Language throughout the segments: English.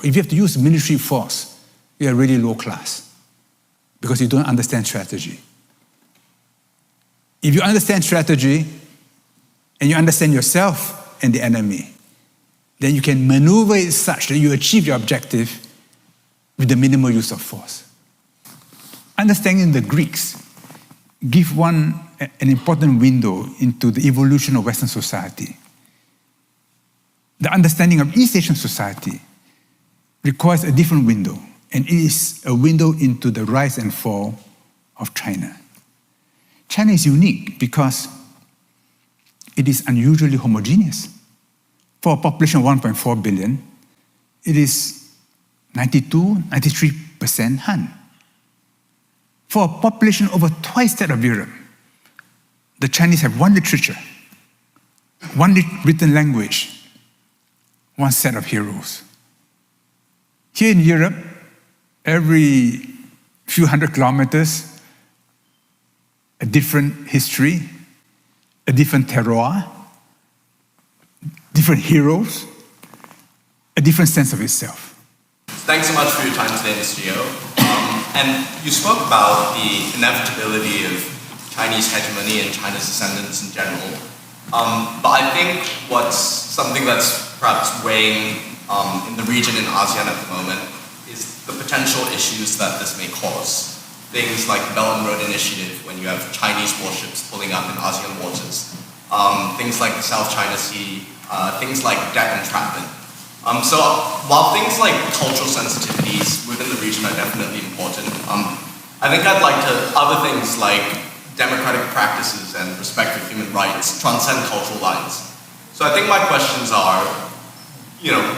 If you have to use military force, you are really low class because you don't understand strategy. If you understand strategy and you understand yourself and the enemy, then you can maneuver it such that you achieve your objective with the minimal use of force. Understanding the Greeks give one an important window into the evolution of Western society. The understanding of East Asian society requires a different window, and it is a window into the rise and fall of China. China is unique because it is unusually homogeneous. For a population of 1.4 billion, it is 93% Han. For a population over twice that of Europe, the Chinese have one literature, one written language, one set of heroes. Here in Europe, every few hundred kilometers, a different history, a different terroir, different heroes, a different sense of itself. Thanks so much for your time today, Mr. Yeo. And you spoke about the inevitability of Chinese hegemony and China's ascendance in general. But I think what's something that's perhaps weighing in the region in ASEAN at the moment is the potential issues that this may cause. Things like the Belt and Road Initiative, when you have Chinese warships pulling up in ASEAN waters. Things like the South China Sea, things like debt entrapment. So while things like cultural sensitivities within the region are definitely important, I think I'd like to, other things like democratic practices and respect for human rights transcend cultural lines. So I think my questions are,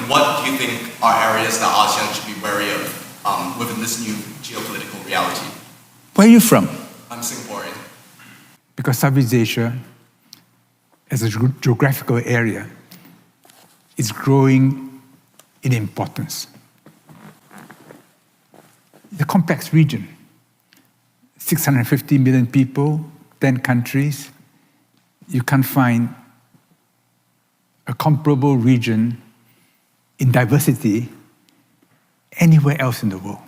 what do you think are areas that ASEAN should be wary of within this new geopolitical reality? Where are you from? I'm Singaporean. Because Southeast Asia, as a geographical area, is growing in importance. It's a complex region. 650 million people, 10 countries. You can't find a comparable region in diversity anywhere else in the world.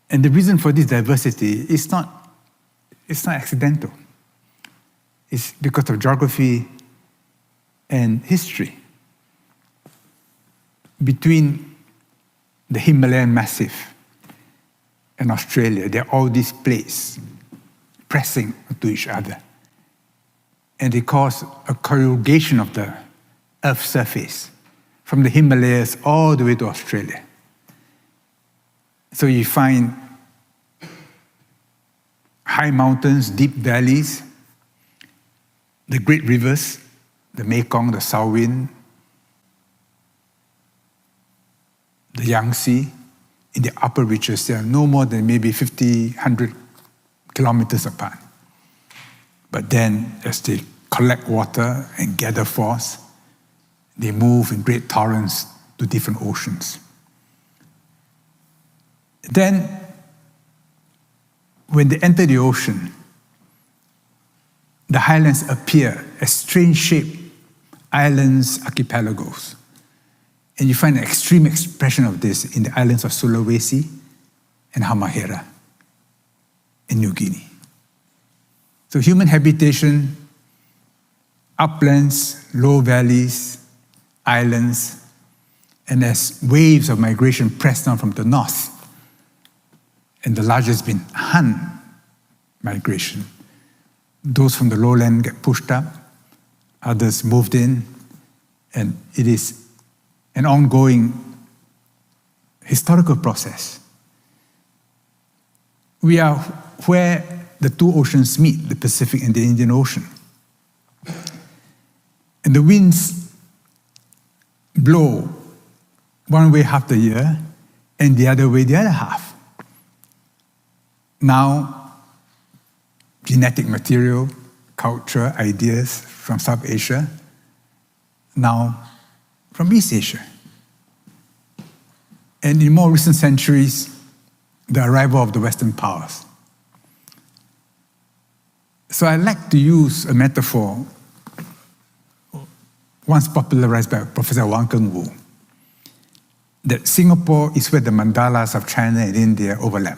And the reason for this diversity is not accidental. It's because of geography and history. Between the Himalayan Massif and Australia, there are all these plates pressing to each other. And they cause a corrugation of the Earth's surface from the Himalayas all the way to Australia. So you find high mountains, deep valleys, the great rivers, the Mekong, the Salween, the Yangtze. In the upper reaches, they are no more than maybe 50, 100 kilometers apart. But then, as they collect water and gather force, they move in great torrents to different oceans. Then, when they enter the ocean, the highlands appear as strange-shaped islands, archipelagos. And you find an extreme expression of this in the islands of Sulawesi and Halmahera in New Guinea. So human habitation, uplands, low valleys, islands, and as waves of migration press down from the north, and the largest being Han migration. Those from the lowland get pushed up, others moved in, and it is an ongoing historical process. We are where the two oceans meet, the Pacific and the Indian Ocean. And the winds blow one way half the year and the other way the other half. Now, genetic material, culture, ideas from South Asia, now from East Asia. And in more recent centuries, the arrival of the Western powers. So I like to use a metaphor once popularized by Professor Wang Keng-Wu. that Singapore is where the mandalas of China and India overlap.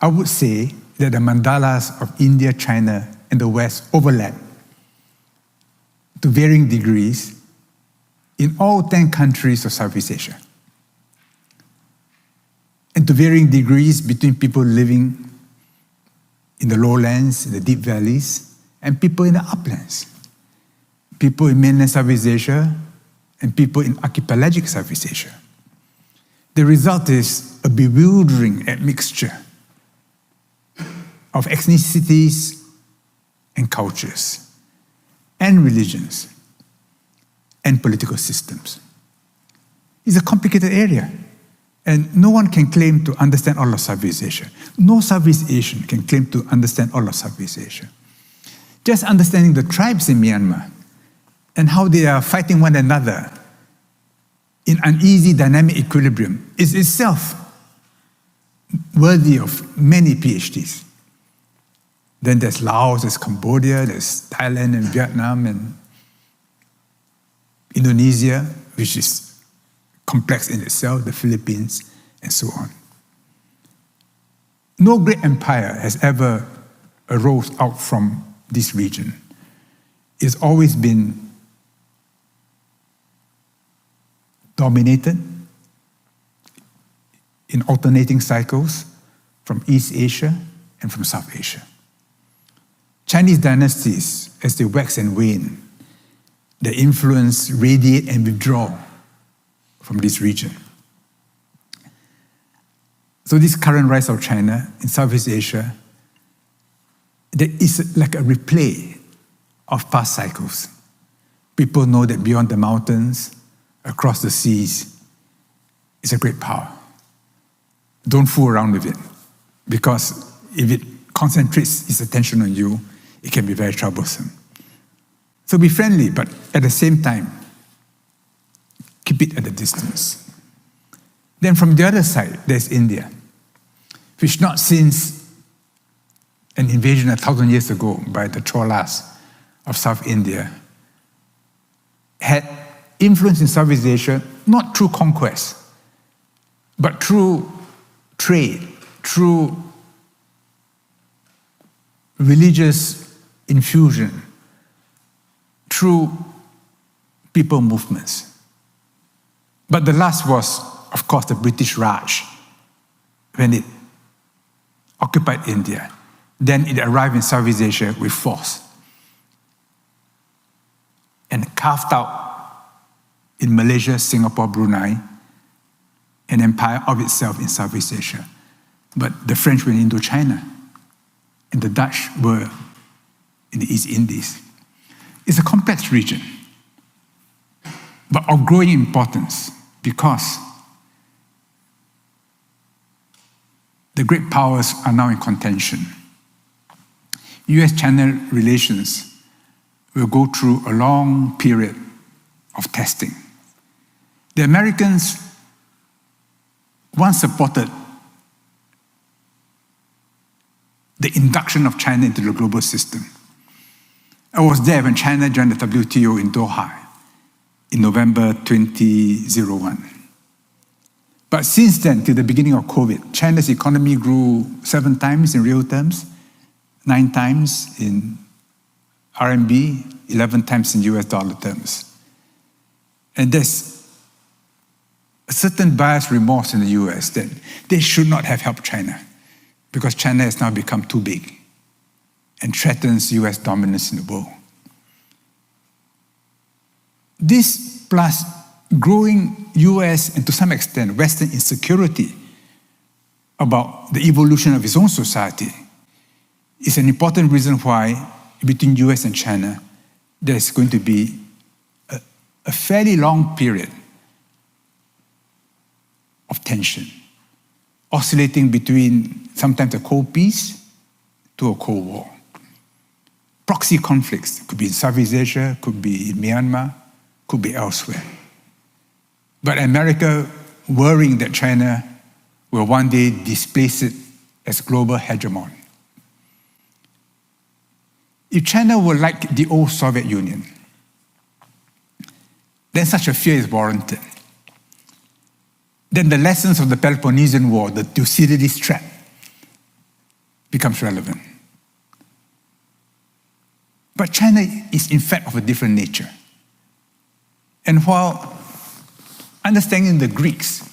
I would say that the mandalas of India, China, and the West overlap to varying degrees in all 10 countries of Southeast Asia, and to varying degrees between people living in the lowlands, in the deep valleys, and people in the uplands, people in mainland Southeast Asia, and people in archipelagic Southeast Asia. The result is a bewildering admixture of ethnicities and cultures and religions and political systems. It's a complicated area, and no one can claim to understand all of Southeast Asia. No Southeast Asian can claim to understand all of Southeast Asia. Just understanding the tribes in Myanmar and how they are fighting one another in uneasy dynamic equilibrium is itself worthy of many PhDs. Then there's Laos, there's Cambodia, there's Thailand and Vietnam and Indonesia, which is complex in itself, the Philippines, and so on. No great empire has ever arose out from this region. It's always been dominated in alternating cycles from East Asia and from South Asia. Chinese dynasties, as they wax and wane, their influence radiate and withdraw from this region. So this current rise of China in Southeast Asia, there is like a replay of past cycles. People know that beyond the mountains, across the seas, is a great power. Don't fool around with it, because if it concentrates its attention on you, it can be very troublesome. So be friendly, but at the same time, keep it at a distance. Then from the other side, there's India, which not since an invasion 1,000 years ago by the Cholas of South India had influence in Southeast Asia, not through conquest, but through trade, through religious infusion, through people movements. But the last was, of course, the British Raj, when it occupied India. Then it arrived in Southeast Asia with force and carved out in Malaysia, Singapore, Brunei, an empire of itself in Southeast Asia. But the French went into China, and the Dutch were in the East Indies. It's a complex region, but of growing importance because the great powers are now in contention. US-China relations will go through a long period of testing. The Americans once supported the induction of China into the global system. I was there when China joined the WTO in Doha in November 2001. But since then, till the beginning of COVID, China's economy grew 7 times in real terms, 9 times in RMB, 11 times in US dollar terms. And there's a certain bias remorse in the US that they should not have helped China because China has now become too big and threatens US dominance in the world. This plus growing US and to some extent Western insecurity about the evolution of its own society is an important reason why between US and China there's going to be a fairly long period of tension, oscillating between sometimes a cold peace to a cold war. Proxy conflicts could be in Southeast Asia, could be in Myanmar, could be elsewhere. But America worrying that China will one day displace it as global hegemon. If China were like the old Soviet Union, then such a fear is warranted. then the lessons of the Peloponnesian War, the Thucydides trap, becomes relevant. But China is in fact of a different nature. And while understanding the Greeks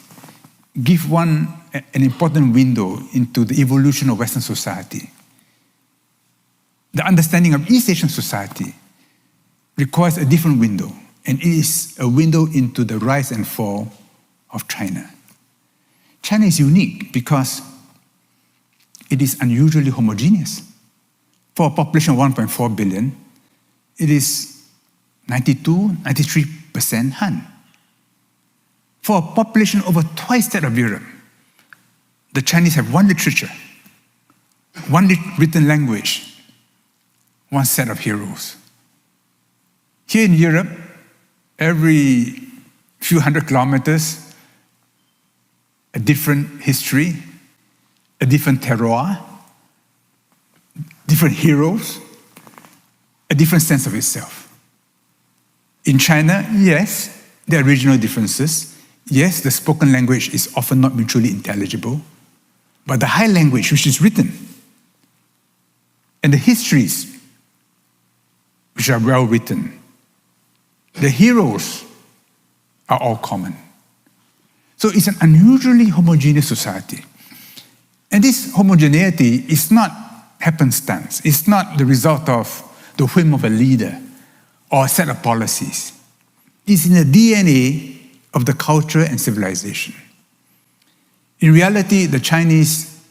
give one an important window into the evolution of Western society, the understanding of East Asian society requires a different window, and it is a window into the rise and fall of China. China is unique because it is unusually homogeneous. For a population of 1.4 billion, it is 93% Han. For a population over twice that of Europe, the Chinese have one literature, one written language, one set of heroes. Here in Europe, every few hundred kilometers, a different history, a different terroir, different heroes, a different sense of itself. In China, yes, there are regional differences. Yes, the spoken language is often not mutually intelligible, but the high language, which is written, and the histories, which are well written, the heroes are all common. So it's an unusually homogeneous society. And this homogeneity is not happenstance. It's not the result of the whim of a leader or a set of policies. It's in the DNA of the culture and civilization. In reality, the Chinese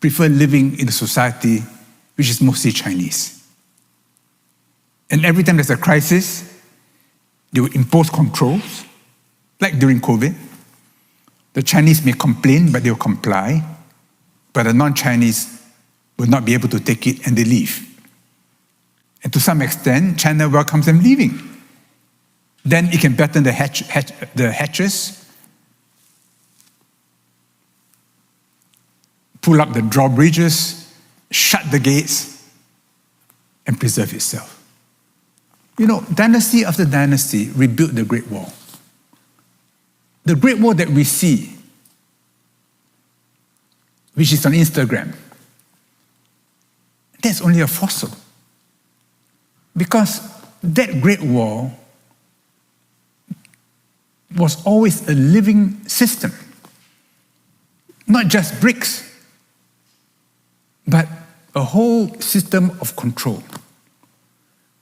prefer living in a society which is mostly Chinese. And every time there's a crisis, they will impose controls, like during COVID. The Chinese may complain, but they will comply. But the non-Chinese will not be able to take it, and they leave. And to some extent, China welcomes them leaving. Then it can batten the hatches, pull up the drawbridges, shut the gates, and preserve itself. You know, dynasty after dynasty rebuilt the Great Wall. The Great Wall that we see, which is on Instagram, that's only a fossil. Because that Great Wall was always a living system. Not just bricks, but a whole system of control,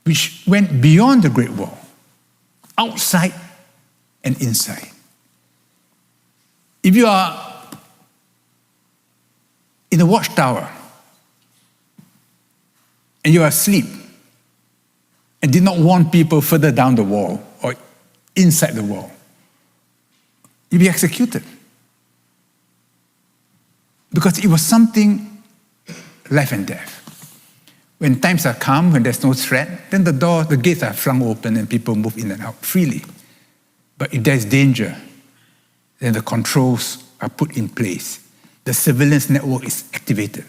which went beyond the Great Wall, outside and inside. If you are in a watchtower and you are asleep and did not warn people further down the wall or inside the wall, you'll be executed. Because it was something life and death. When times are calm, when there's no threat, then the gates are flung open and people move in and out freely. But if there's danger, then the controls are put in place. The surveillance network is activated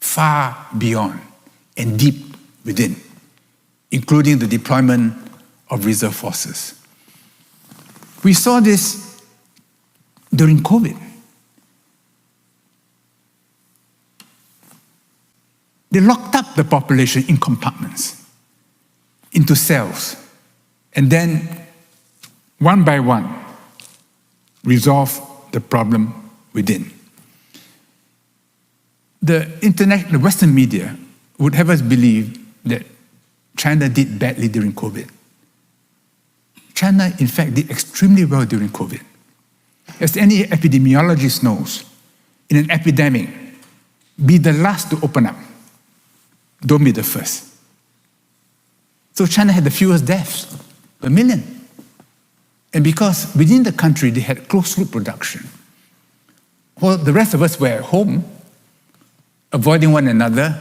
far beyond and deep within, including the deployment of reserve forces. We saw this during COVID. They locked up the population in compartments, into cells, and then, one by one, resolve the problem within. The Western media would have us believe that China did badly during COVID. China, in fact, did extremely well during COVID. As any epidemiologist knows, in an epidemic, be the last to open up. Don't be the first. So China had the fewest deaths, 1 million. And because within the country they had closed-loop production, while the rest of us were at home, avoiding one another,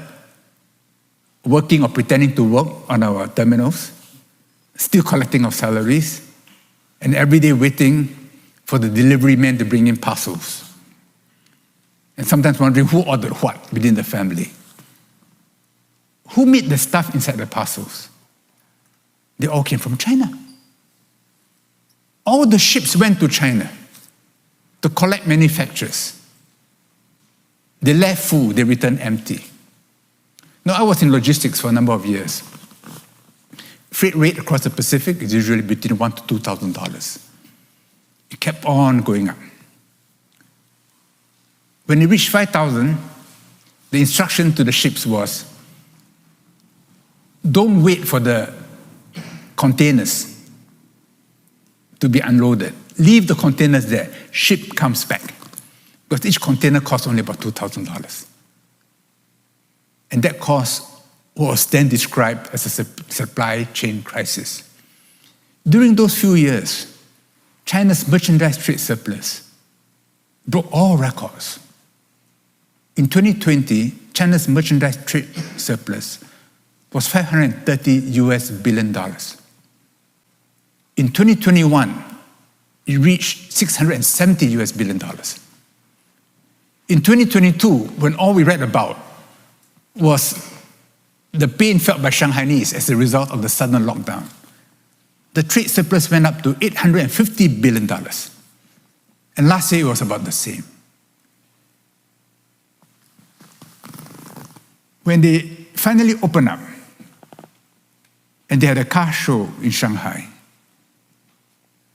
working or pretending to work on our terminals, still collecting our salaries, and every day waiting for the delivery man to bring in parcels. And sometimes wondering who ordered what within the family. Who made the stuff inside the parcels? They all came from China. All the ships went to China. to collect manufacturers. They left full, they returned empty. Now, I was in logistics for a number of years. Freight rate across the Pacific is usually between $1,000 to $2,000. It kept on going up. When it reached 5,000, the instruction to the ships was, don't wait for the containers to be unloaded. Leave the containers there. Ship comes back. Because each container costs only about $2,000. And that cost was then described as a supply chain crisis. During those few years, China's merchandise trade surplus broke all records. In 2020, China's merchandise trade surplus was $530 billion. In 2021, it reached $670 billion. In 2022, when all we read about was the pain felt by Shanghainese as a result of the sudden lockdown, the trade surplus went up to $850 billion. And last year it was about the same. When they finally opened up, and they had a car show in Shanghai,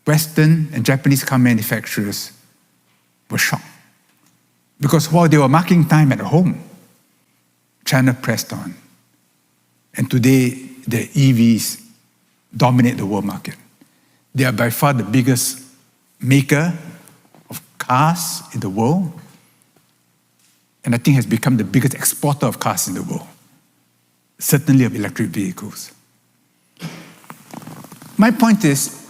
Western and Japanese car manufacturers were shocked. Because while they were marking time at home, China pressed on. And today, the EVs dominate the world market. They are by far the biggest maker of cars in the world, and I think has become the biggest exporter of cars in the world, certainly of electric vehicles. My point is,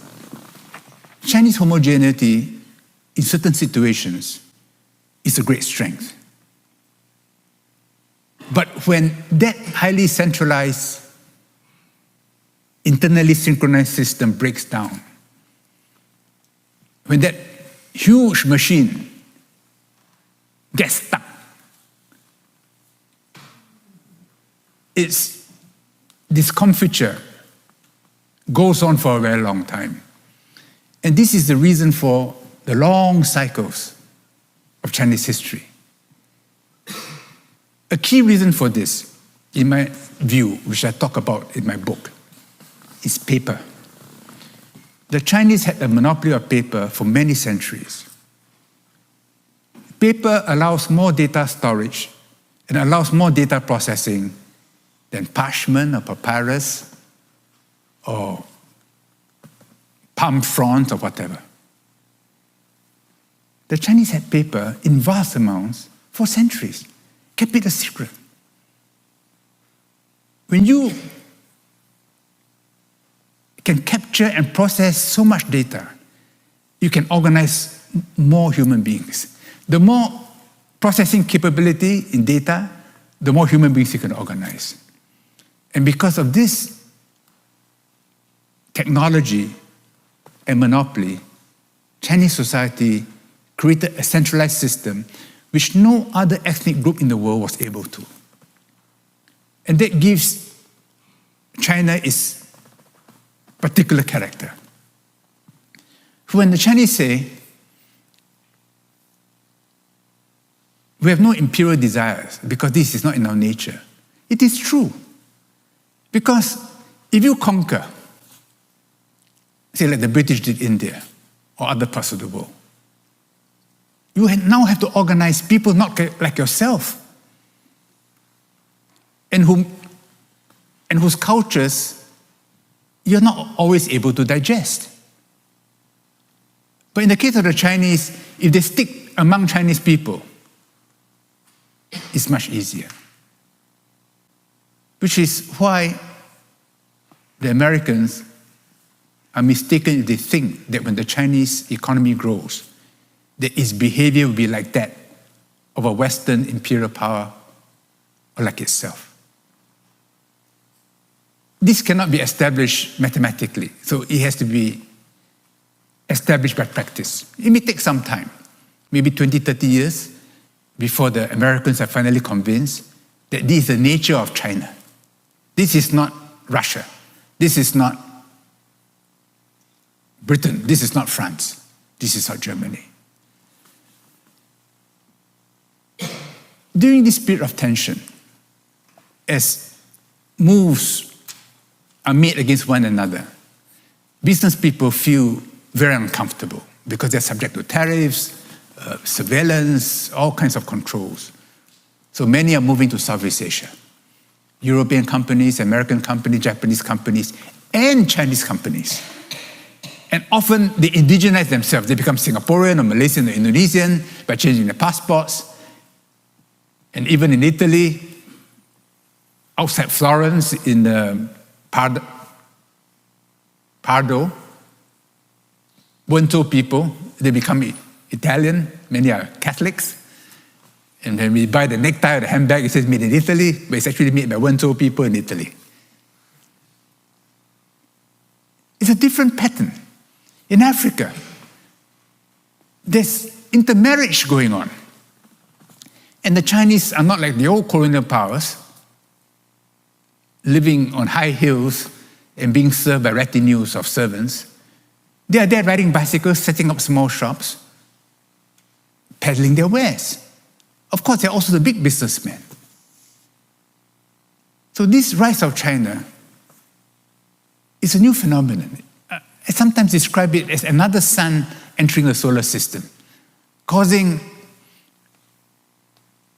Chinese homogeneity in certain situations is a great strength. But when that highly centralized, internally synchronized system breaks down, when that huge machine gets stuck, its discomfiture goes on for a very long time. And this is the reason for the long cycles of Chinese history. A key reason for this, in my view, which I talk about in my book, is paper. The Chinese had a monopoly of paper for many centuries. Paper allows more data storage and allows more data processing than parchment or papyrus or palm fronds or whatever. The Chinese had paper in vast amounts for centuries, kept it a secret. When you can capture and process so much data, you can organize more human beings. The more processing capability in data, the more human beings you can organize. And because of this technology and monopoly, Chinese society created a centralized system which no other ethnic group in the world was able to. And that gives China its particular character. When the Chinese say, we have no imperial desires because this is not in our nature, it is true. Because if you conquer, say like the British did India or other parts of the world, you now have to organize people not like yourself, and whose cultures you're not always able to digest. But in the case of the Chinese, if they stick among Chinese people, it's much easier. Which is why the Americans are mistaken if they think that when the Chinese economy grows, that its behavior will be like that of a Western imperial power or like itself. This cannot be established mathematically, so it has to be established by practice. It may take some time, maybe 20, 30 years, before the Americans are finally convinced that this is the nature of China. This is not Russia. This is not Britain. This is not France. This is not Germany. during this period of tension, as moves are made against one another, business people feel very uncomfortable because they're subject to tariffs, surveillance, all kinds of controls. So many are moving to Southeast Asia. European companies, American companies, Japanese companies, and Chinese companies. And often they indigenize themselves. They become Singaporean or Malaysian or Indonesian by changing their passports. And even in Italy, outside Florence, in Pardo, Wento people, they become Italian. Many are Catholics. And when we buy the necktie or the handbag, it says made in Italy, but it's actually made by Wento people in Italy. It's a different pattern. In Africa, there's intermarriage going on. And the Chinese are not like the old colonial powers, living on high hills and being served by retinues of servants. They are there riding bicycles, setting up small shops, peddling their wares. Of course, they're also the big businessmen. So this rise of China is a new phenomenon. I sometimes describe it as another sun entering the solar system, causing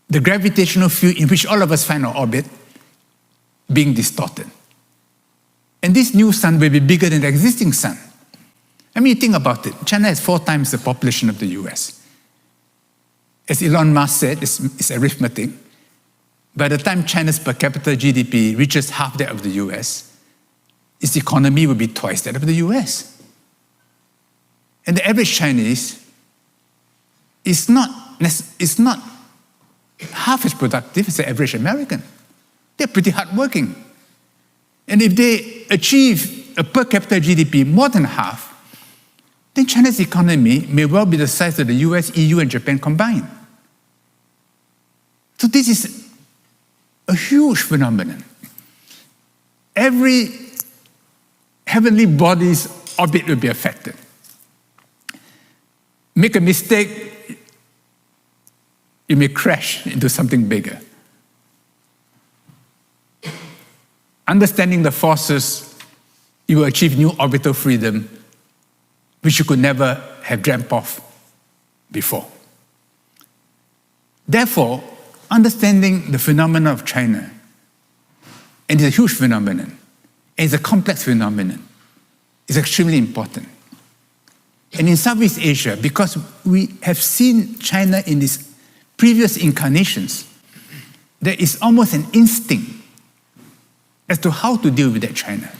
the gravitational field in which all of us find our orbit being distorted. And this new sun will be bigger than the existing sun. I mean, think about it. China has 4 times the population of the US. As Elon Musk said, it's arithmetic. By the time China's per capita GDP reaches half that of the US, its economy will be twice that of the US. And the average Chinese is not half as productive as the average American. They're pretty hardworking. And if they achieve a per capita GDP more than half, then China's economy may well be the size of the US, EU, and Japan combined. So this is a huge phenomenon. Every heavenly body's orbit will be affected. Make a mistake, you may crash into something bigger. Understanding the forces, you will achieve new orbital freedom, which you could never have dreamt of before. Therefore, understanding the phenomenon of China, and it's a huge phenomenon, and it's a complex phenomenon, is extremely important. And in Southeast Asia, because we have seen China in its previous incarnations, there is almost an instinct as to how to deal with that China.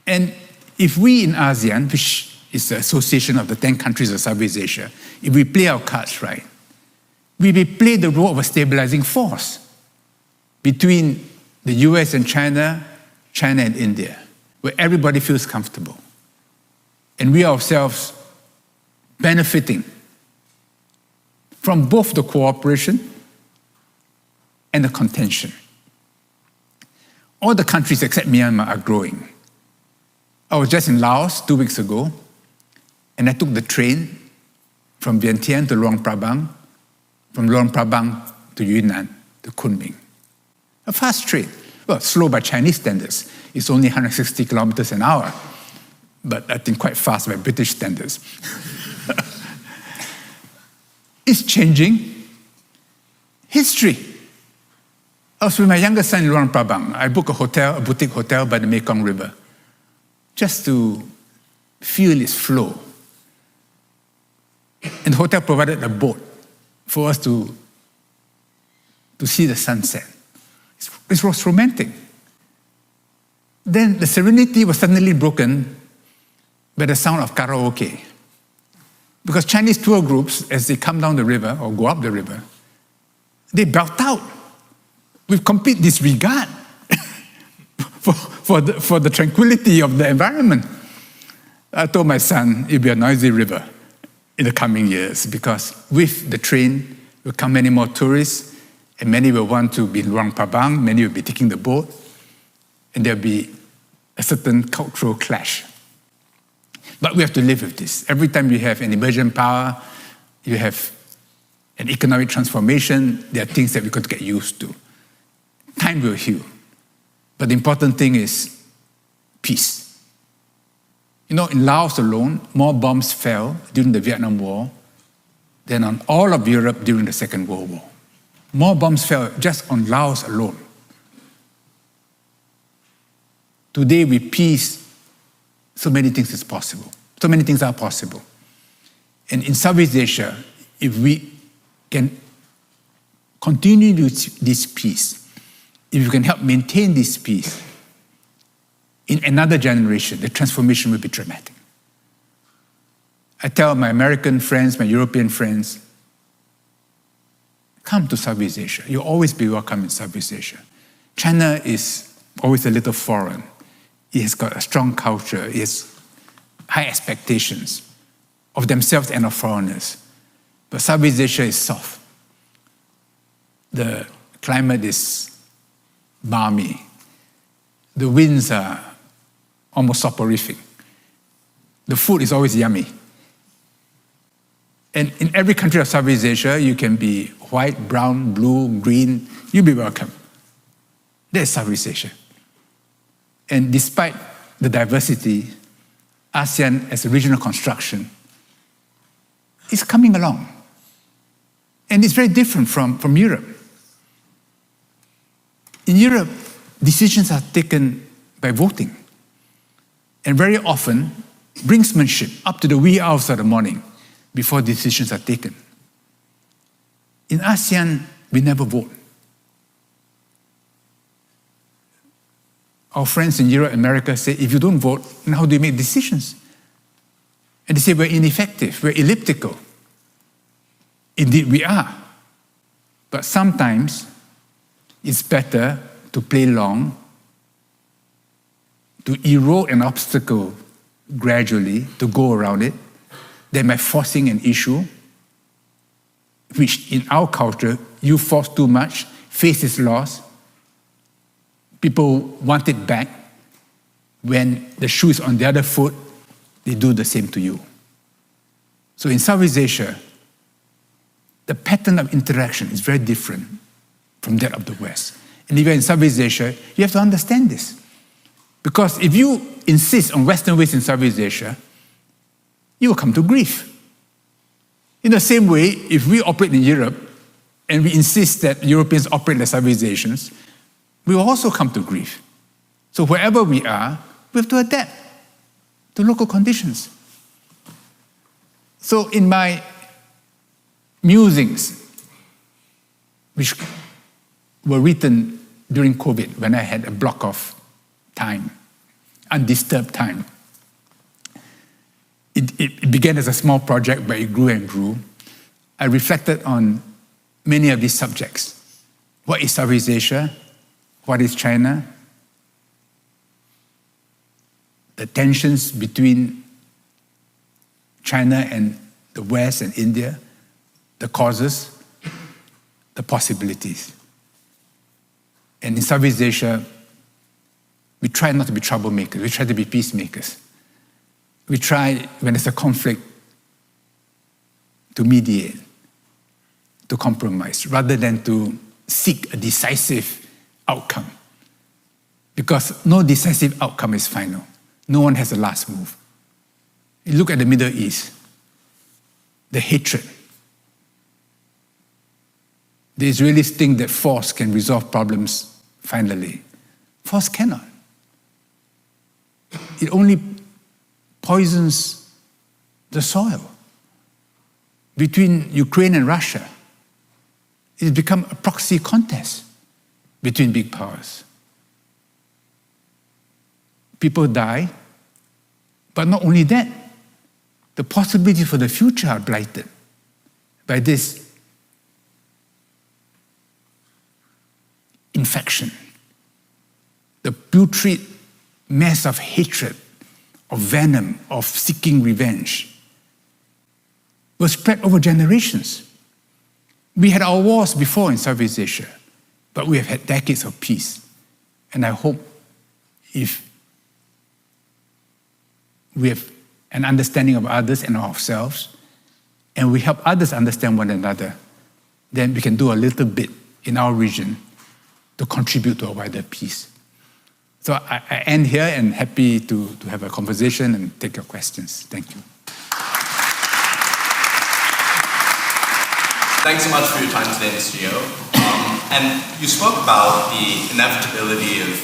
And if we in ASEAN, which is the association of the 10 countries of Southeast Asia, if we play our cards right, we will play the role of a stabilizing force between the US and China, China and India, where everybody feels comfortable. And we ourselves benefiting from both the cooperation and the contention. All the countries except Myanmar are growing. I was just in Laos 2 weeks ago, and I took the train from Vientiane to Luang Prabang, from Luang Prabang to Yunnan to Kunming. A fast train. Well, slow by Chinese standards. It's only 160 kilometers an hour, but I think quite fast by British standards. It's changing history. I was with my younger son in Luang Prabang. I booked a boutique hotel by the Mekong River, just to feel its flow. And the hotel provided a boat for us to see the sunset. It was romantic. Then the serenity was suddenly broken by the sound of karaoke. Because Chinese tour groups, as they come down the river or go up the river, they belt out with complete disregard for the tranquility of the environment. I told my son, it'll be a noisy river in the coming years, because with the train will come many more tourists, and many will want to be in Luang Prabang, many will be taking the boat, and there'll be a certain cultural clash. But we have to live with this. Every time you have an emergent power, you have and economic transformation, there are things that we could get used to. Time will heal. But the important thing is peace. In Laos alone, more bombs fell during the Vietnam War than on all of Europe during the Second World War. More bombs fell just on Laos alone. Today, with peace, so many things is possible. So many things are possible. And in Southeast Asia, if we can continue this peace, if we can help maintain this peace, in another generation, the transformation will be dramatic. I tell my American friends, my European friends, come to Southeast Asia. You'll always be welcome in Southeast Asia. China is always a little foreign. It has got a strong culture. It has high expectations of themselves and of foreigners. But Southeast Asia is soft. The climate is balmy. The winds are almost soporific. The food is always yummy. And in every country of Southeast Asia, you can be white, brown, blue, green. You'll be welcome. That's Southeast Asia. And despite the diversity, ASEAN as a regional construction is coming along. And it's very different from Europe. In Europe, decisions are taken by voting. And very often, brinksmanship up to the wee hours of the morning before decisions are taken. In ASEAN, we never vote. Our friends in Europe and America say, if you don't vote, then how do you make decisions? And they say we're ineffective, we're elliptical. Indeed, we are. But sometimes it's better to play long, to erode an obstacle gradually, to go around it, than by forcing an issue, which in our culture, you force too much, face is lost, people want it back. When the shoe is on the other foot, they do the same to you. So in Southeast Asia, the pattern of interaction is very different from that of the West. And even in Southeast Asia, you have to understand this. Because if you insist on Western ways in Southeast Asia, you will come to grief. In the same way, if we operate in Europe and we insist that Europeans operate like Southeast Asians, we will also come to grief. So wherever we are, we have to adapt to local conditions. So in my musings, which were written during COVID when I had a block of time, undisturbed time, it began as a small project, but it grew and grew. I reflected on many of these subjects. What is Southeast Asia? What is China? The tensions between China and the West and India, the causes, the possibilities. And in Southeast Asia, we try not to be troublemakers. We try to be peacemakers. We try, when there's a conflict, to mediate, to compromise, rather than to seek a decisive outcome. Because no decisive outcome is final. No one has the last move. You look at the Middle East, the hatred. The Israelis think that force can resolve problems finally. Force cannot. It only poisons the soil. Between Ukraine and Russia, it's become a proxy contest between big powers. People die, but not only that, the possibilities for the future are blighted by this infection, the putrid mess of hatred, of venom, of seeking revenge, was spread over generations. We had our wars before in Southeast Asia, but we have had decades of peace. And I hope if we have an understanding of others and of ourselves, and we help others understand one another, then we can do a little bit in our region to contribute to a wider peace. So I end here and happy to have a conversation and take your questions. Thank you. Thanks so much for your time today, Mr. Yeo. And you spoke about the inevitability of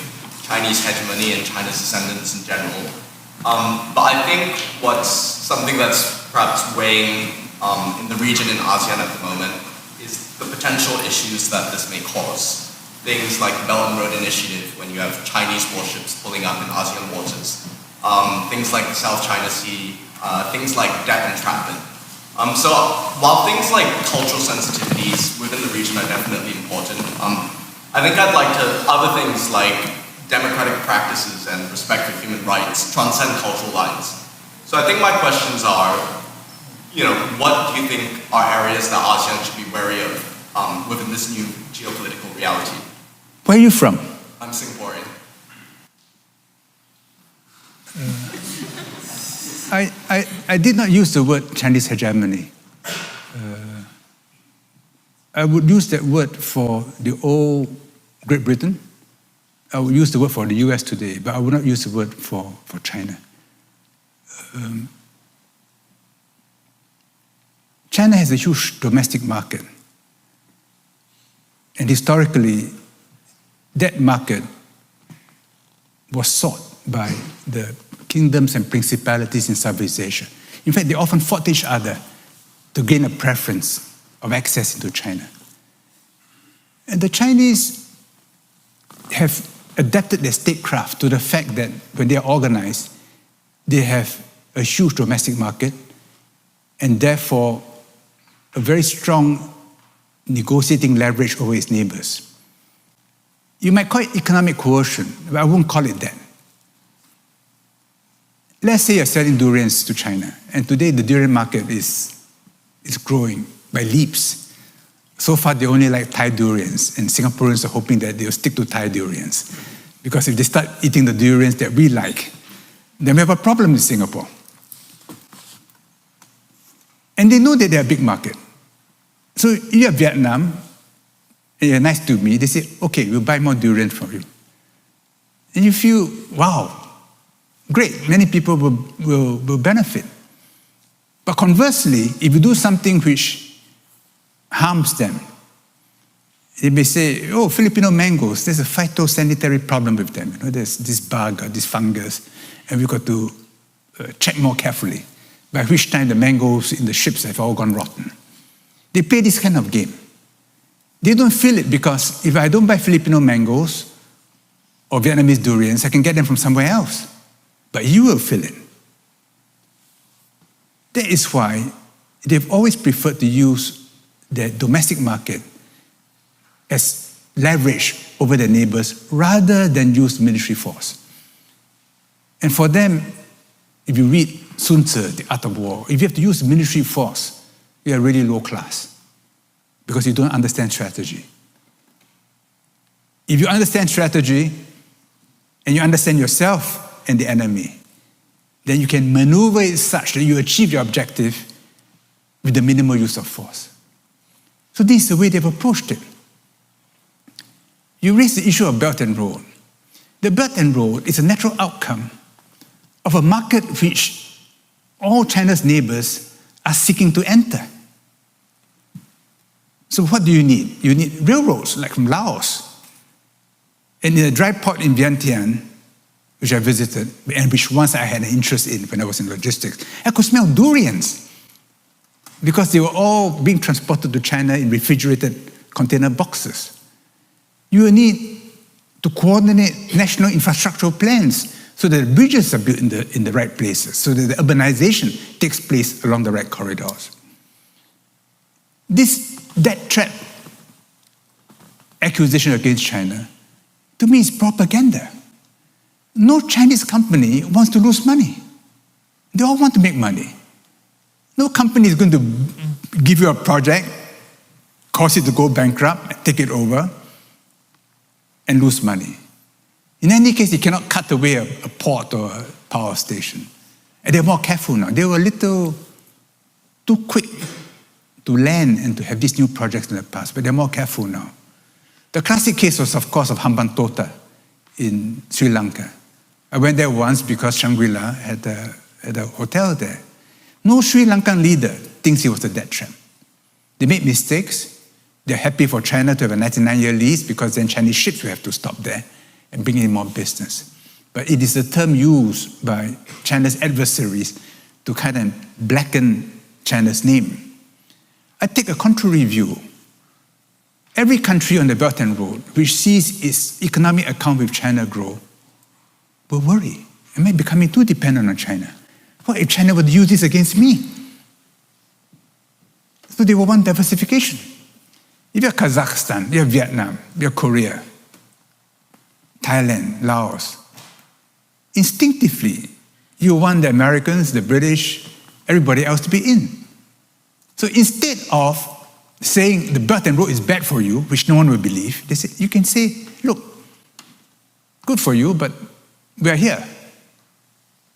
Chinese hegemony and China's descendants in general. But I think what's something that's perhaps weighing in the region in ASEAN at the moment is the potential issues that this may cause. Things like the Belt and Road Initiative, when you have Chinese warships pulling up in ASEAN waters. Things like the South China Sea, things like debt entrapment. So while things like cultural sensitivities within the region are definitely important, I think I'd like to, other things like democratic practices and respect for human rights transcend cultural lines. So I think my questions are, what do you think are areas that ASEAN should be wary of within this new geopolitical reality? Where are you from? I'm Singaporean. I did not use the word Chinese hegemony. I would use that word for the old Great Britain. I would use the word for the US today, but I would not use the word for China. China has a huge domestic market. And historically, that market was sought by the kingdoms and principalities in Southeast Asia. In fact, they often fought each other to gain a preference of access into China. And the Chinese have adapted their statecraft to the fact that when they are organized, they have a huge domestic market and therefore a very strong negotiating leverage over its neighbors. You might call it economic coercion, but I won't call it that. Let's say you're selling durians to China, and today the durian market is growing by leaps. So far, they only like Thai durians, and Singaporeans are hoping that they'll stick to Thai durians. Because if they start eating the durians that we like, then we have a problem in Singapore. And they know that they're a big market. So you're Vietnam, and you're nice to me, they say, okay, we'll buy more durian from you. And you feel, wow, great, many people will benefit. But conversely, if you do something which harms them, they may say, oh, Filipino mangoes, there's a phytosanitary problem with them. There's this bug or this fungus, and we've got to check more carefully, by which time the mangoes in the ships have all gone rotten. They play this kind of game. They don't feel it because if I don't buy Filipino mangoes or Vietnamese durians, I can get them from somewhere else. But you will feel it. That is why they've always preferred to use their domestic market as leverage over their neighbors rather than use military force. And for them, if you read Sun Tzu, The Art of War, if you have to use military force, you are really low class because you don't understand strategy. If you understand strategy and you understand yourself and the enemy, then you can maneuver it such that you achieve your objective with the minimal use of force. So this is the way they've approached it. You raise the issue of Belt and Road. The Belt and Road is a natural outcome of a market which all China's neighbors are seeking to enter. So what do you need? You need railroads, like from Laos. And in a dry port in Vientiane, which I visited, and which once I had an interest in when I was in logistics, I could smell durians because they were all being transported to China in refrigerated container boxes. You need to coordinate national infrastructural plans so that the bridges are built in the right places, so that the urbanization takes place along the right corridors. This debt trap accusation against China, to me, is propaganda. No Chinese company wants to lose money. They all want to make money. No company is going to give you a project, cause it to go bankrupt, take it over, and lose money. In any case, you cannot cut away a port or a power station. And they're more careful now. They were a little too quick to land and to have these new projects in the past, but they're more careful now. The classic case was, of course, of Hambantota in Sri Lanka. I went there once because Shangri-La had a hotel there. No Sri Lankan leader thinks it was a death trap. They made mistakes. They're happy for China to have a 99-year lease because then Chinese ships will have to stop there and bring in more business. But it is a term used by China's adversaries to kind of blacken China's name. I take a contrary view. Every country on the Belt and Road which sees its economic account with China grow will worry. Am I becoming too dependent on China? What if China would use this against me? So they will want diversification. If you're Kazakhstan, you're Vietnam, you're Korea, Thailand, Laos, instinctively, you want the Americans, the British, everybody else to be in. So instead of saying the Belt and Road is bad for you, which no one will believe, they say, you can say, look, good for you, but we're here.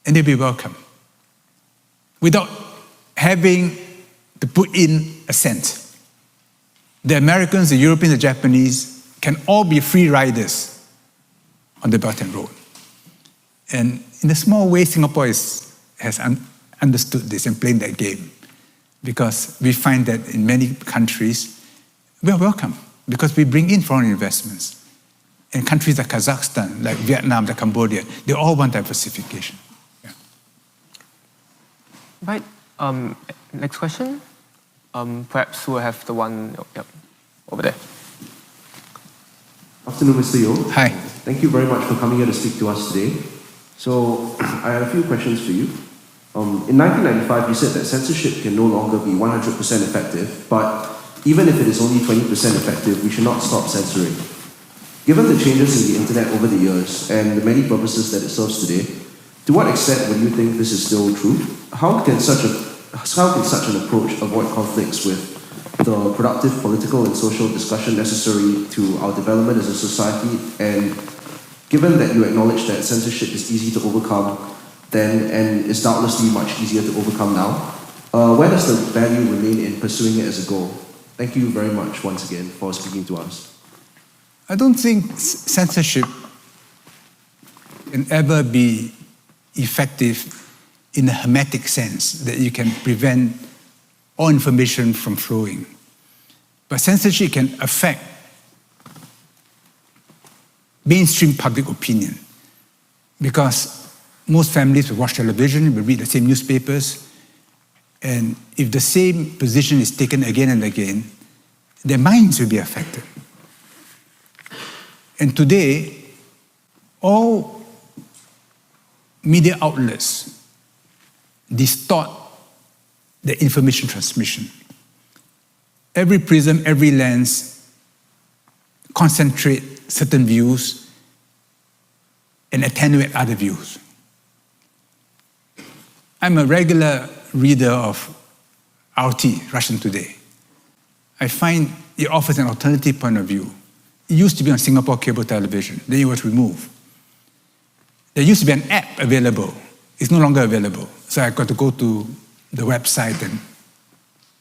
And they'll be welcome. Without having to put in a cent. The Americans, the Europeans, the Japanese can all be free riders on the Belt and Road. And in a small way, Singapore has understood this and played that game. Because we find that in many countries, we are welcome because we bring in foreign investments. And countries like Kazakhstan, like Vietnam, like Cambodia, they all want diversification. Yeah. Right. Next question. Perhaps we'll have the one over there. Afternoon, Mr. Yeo. Hi. Thank you very much for coming here to speak to us today. So, I have a few questions for you. In 1995, you said that censorship can no longer be 100% effective, but even if it is only 20% effective, we should not stop censoring. Given the changes in the internet over the years and the many purposes that it serves today, to what extent would you think this is still true? How can such an approach avoid conflicts with the productive political and social discussion necessary to our development as a society? And given that you acknowledge that censorship is easy to overcome then, and is doubtlessly much easier to overcome now, where does the value remain in pursuing it as a goal? Thank you very much once again for speaking to us. I don't think censorship can ever be effective in a hermetic sense, that you can prevent all information from flowing. But censorship can affect mainstream public opinion because most families will watch television, will read the same newspapers, and if the same position is taken again and again, their minds will be affected. And today, all media outlets distort the information transmission. Every prism, every lens concentrate certain views and attenuate other views. I'm a regular reader of RT, Russian Today. I find it offers an alternative point of view. It used to be on Singapore cable television, then it was removed. There used to be an app available. It's no longer available. So I got to go to the website and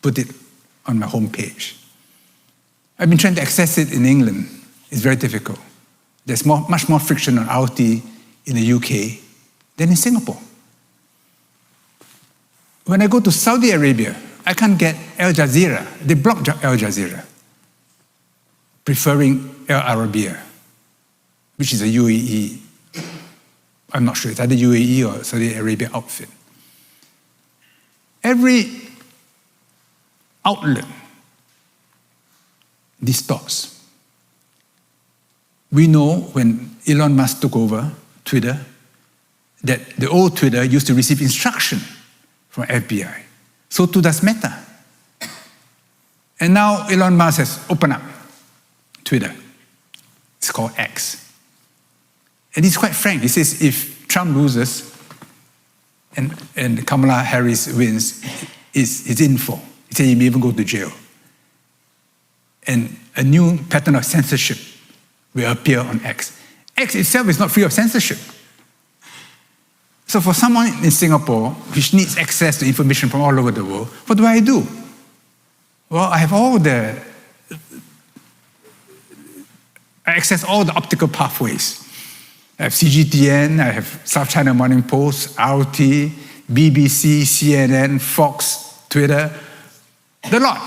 put it on my homepage. I've been trying to access it in England. It's very difficult. There's much more friction on RT in the UK than in Singapore. When I go to Saudi Arabia, I can't get Al Jazeera. They blocked Al Jazeera, preferring Al Arabiya, which is a UAE. I'm not sure, it's either UAE or Saudi Arabia outfit. Every outlet distorts. We know when Elon Musk took over Twitter, that the old Twitter used to receive instruction from FBI. So too does Meta. And now Elon Musk has opened up Twitter. It's called X. And he's quite frank. He says if Trump loses and Kamala Harris wins, he's in for. He said he may even go to jail. And a new pattern of censorship will appear on X. X itself is not free of censorship. So for someone in Singapore which needs access to information from all over the world, what do? Well, I access all the optical pathways. I have CGTN, I have South China Morning Post, RT, BBC, CNN, Fox, Twitter, the lot.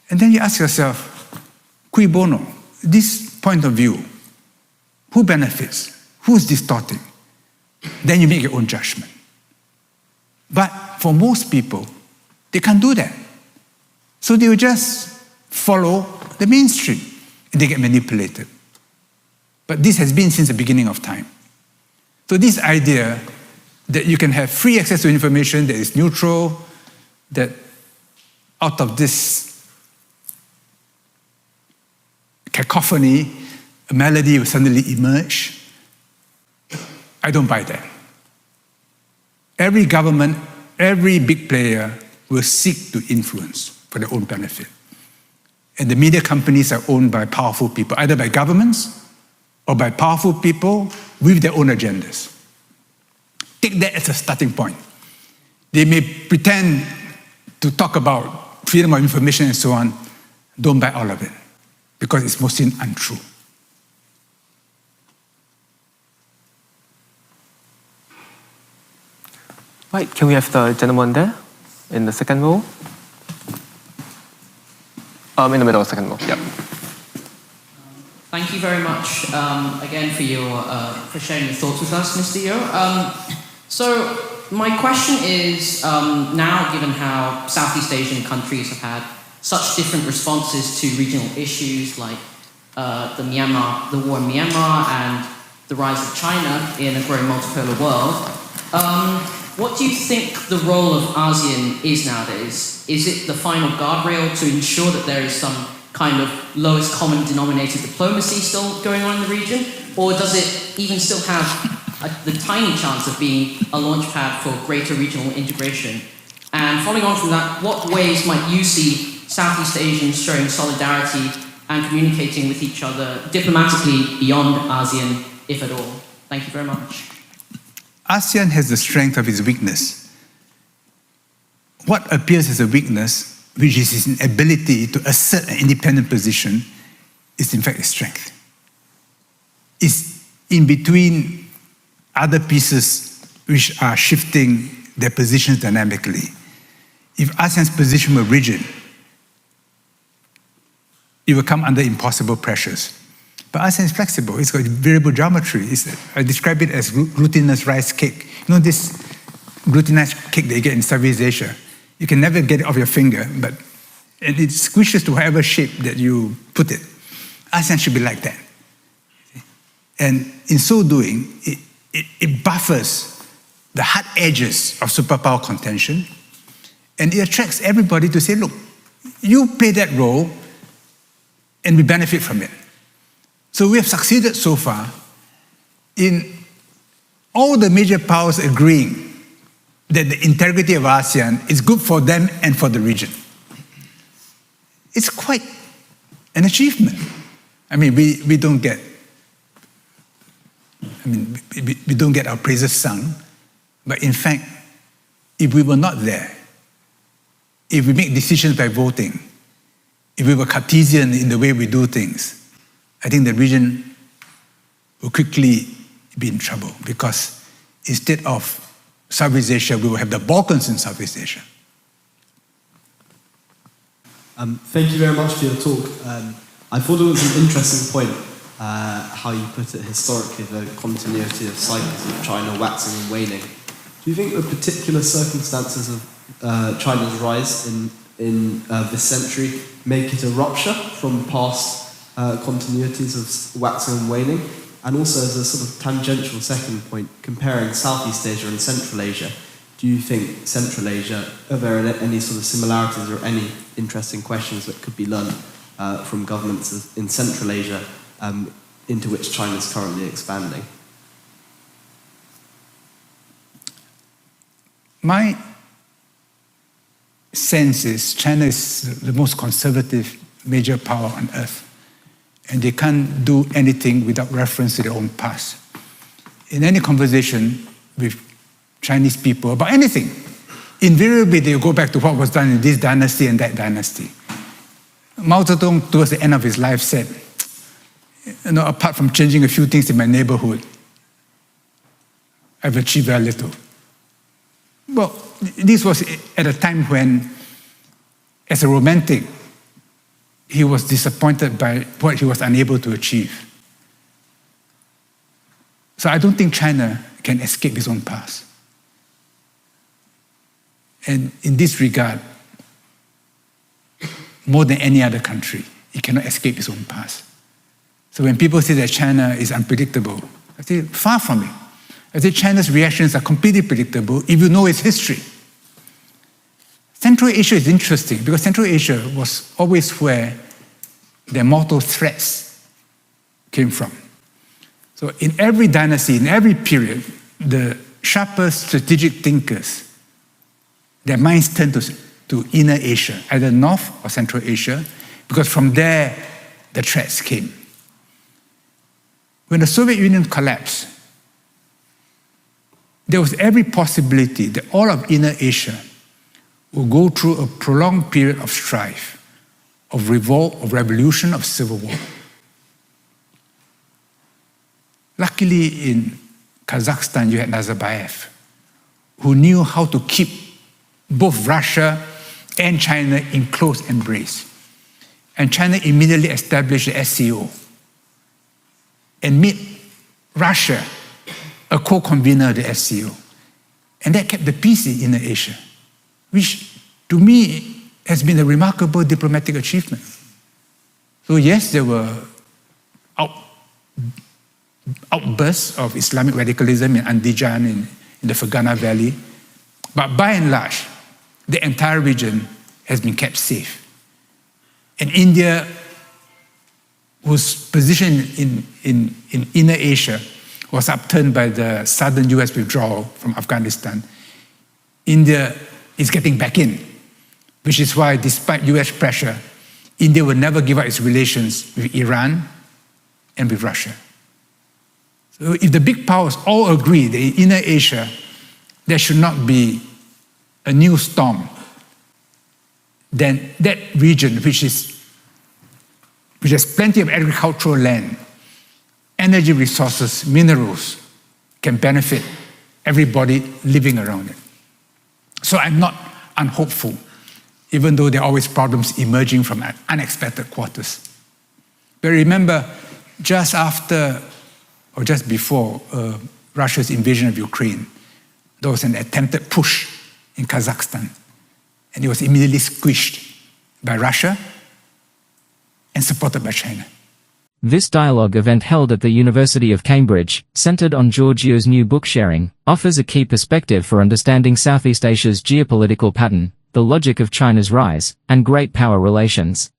And then you ask yourself, cui bono? This point of view, who benefits? Who's distorting? Then you make your own judgment. But for most people, they can't do that. So they will just follow the mainstream and they get manipulated. But this has been since the beginning of time. So this idea that you can have free access to information that is neutral, that out of this cacophony, a melody will suddenly emerge, I don't buy that. Every government, every big player will seek to influence for their own benefit. And the media companies are owned by powerful people, either by governments or by powerful people with their own agendas. Take that as a starting point. They may pretend to talk about freedom of information and so on. Don't buy all of it, because it's mostly untrue. Right, can we have the gentleman there in the second row? In the middle of the second row, yeah. Thank you very much again for sharing your thoughts with us, Mr. Yeo. So my question is, now given how Southeast Asian countries have had such different responses to regional issues like the war in Myanmar and the rise of China in a growing multipolar world, what do you think the role of ASEAN is nowadays? Is it the final guardrail to ensure that there is some kind of lowest common denominator diplomacy still going on in the region? Or does it even still have the tiny chance of being a launchpad for greater regional integration? And following on from that, what ways might you see Southeast Asians showing solidarity and communicating with each other diplomatically beyond ASEAN, if at all? Thank you very much. ASEAN has the strength of its weakness. What appears as a weakness, which is its inability to assert an independent position, is in fact a strength. It's in between other pieces which are shifting their positions dynamically. If ASEAN's position were rigid, it will come under impossible pressures. But ASEAN is flexible. It's got variable geometry. I describe it as glutinous rice cake. You know this glutinous cake that you get in Southeast Asia? You can never get it off your finger, but it squishes to whatever shape that you put it. ASEAN should be like that. And in so doing, it buffers the hard edges of superpower contention, and it attracts everybody to say, look, you play that role, and we benefit from it. So we have succeeded so far in all the major powers agreeing that the integrity of ASEAN is good for them and for the region. It's quite an achievement. I mean, we don't get our praises sung, but in fact, if we were not there, if we make decisions by voting, if we were Cartesian in the way we do things, I think the region will quickly be in trouble, because instead of Southeast Asia, we will have the Balkans in Southeast Asia. Thank you very much for your talk. I thought it was an interesting point, how you put it historically, the continuity of cycles of China waxing and waning. Do you think the particular circumstances of China's rise in this century make it a rupture from past continuities of waxing and waning? And also, as a sort of tangential second point, comparing Southeast Asia and Central Asia, do you think Central Asia, are there any sort of similarities or any interesting questions that could be learned from governments in Central Asia into which China is currently expanding? My sense is China is the most conservative major power on earth, and they can't do anything without reference to their own past. In any conversation with Chinese people about anything, invariably they go back to what was done in this dynasty and that dynasty. Mao Zedong, towards the end of his life, said, apart from changing a few things in my neighborhood, I've achieved very little. Well, this was at a time when, as a romantic, he was disappointed by what he was unable to achieve. So I don't think China can escape its own past. And in this regard, more than any other country, it cannot escape its own past. So when people say that China is unpredictable, I say, far from it. I say China's reactions are completely predictable if you know its history. Central Asia is interesting because Central Asia was always where the mortal threats came from. So in every dynasty, in every period, the sharper strategic thinkers, their minds turned to inner Asia, either North or Central Asia, because from there the threats came. When the Soviet Union collapsed, there was every possibility that all of inner Asia would go through a prolonged period of strife, of revolt, of revolution, of civil war. Luckily, in Kazakhstan, you had Nazarbayev, who knew how to keep both Russia and China in close embrace. And China immediately established the SCO and made Russia a co-convener of the SCO. And that kept the peace in inner Asia, which to me has been a remarkable diplomatic achievement. So yes, there were outbursts of Islamic radicalism in Andijan, in the Fergana Valley, but by and large, the entire region has been kept safe. And India, whose position in inner Asia was upturned by the southern US withdrawal from Afghanistan, India is getting back in, which is why, despite US pressure, India will never give up its relations with Iran and with Russia. So if the big powers all agree that in inner Asia, there should not be a new storm, then that region, which has plenty of agricultural land, energy resources, minerals, can benefit everybody living around it. So I'm not unhopeful, even though there are always problems emerging from unexpected quarters. But remember, just after or just before Russia's invasion of Ukraine, there was an attempted push in Kazakhstan, and it was immediately squished by Russia and supported by China. This dialogue event held at the University of Cambridge, centered on Giorgio's new book Sharing, offers a key perspective for understanding Southeast Asia's geopolitical pattern, the logic of China's rise, and great power relations.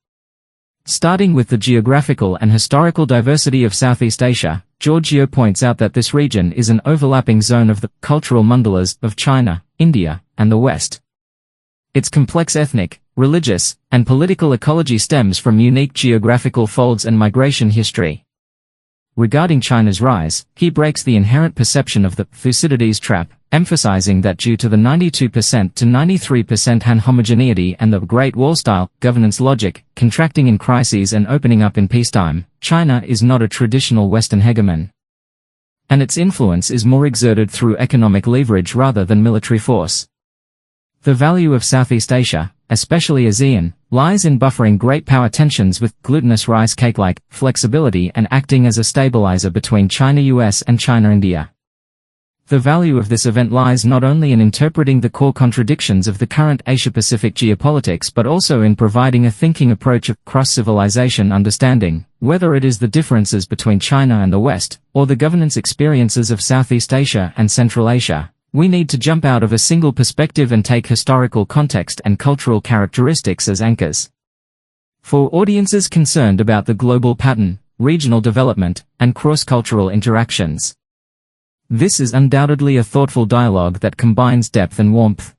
Starting with the geographical and historical diversity of Southeast Asia, Giorgio points out that this region is an overlapping zone of the cultural mandalas of China, India, and the West. Its complex ethnic, religious, and political ecology stems from unique geographical folds and migration history. Regarding China's rise, he breaks the inherent perception of the Thucydides trap, emphasizing that due to the 92% to 93% Han homogeneity and the Great Wall-style governance logic, contracting in crises and opening up in peacetime, China is not a traditional Western hegemon. And its influence is more exerted through economic leverage rather than military force. The value of Southeast Asia, especially ASEAN, lies in buffering great power tensions with glutinous rice cake-like flexibility and acting as a stabilizer between China-US and China-India. The value of this event lies not only in interpreting the core contradictions of the current Asia-Pacific geopolitics but also in providing a thinking approach of cross-civilization understanding, whether it is the differences between China and the West, or the governance experiences of Southeast Asia and Central Asia. We need to jump out of a single perspective and take historical context and cultural characteristics as anchors. For audiences concerned about the global pattern, regional development, and cross-cultural interactions, this is undoubtedly a thoughtful dialogue that combines depth and warmth.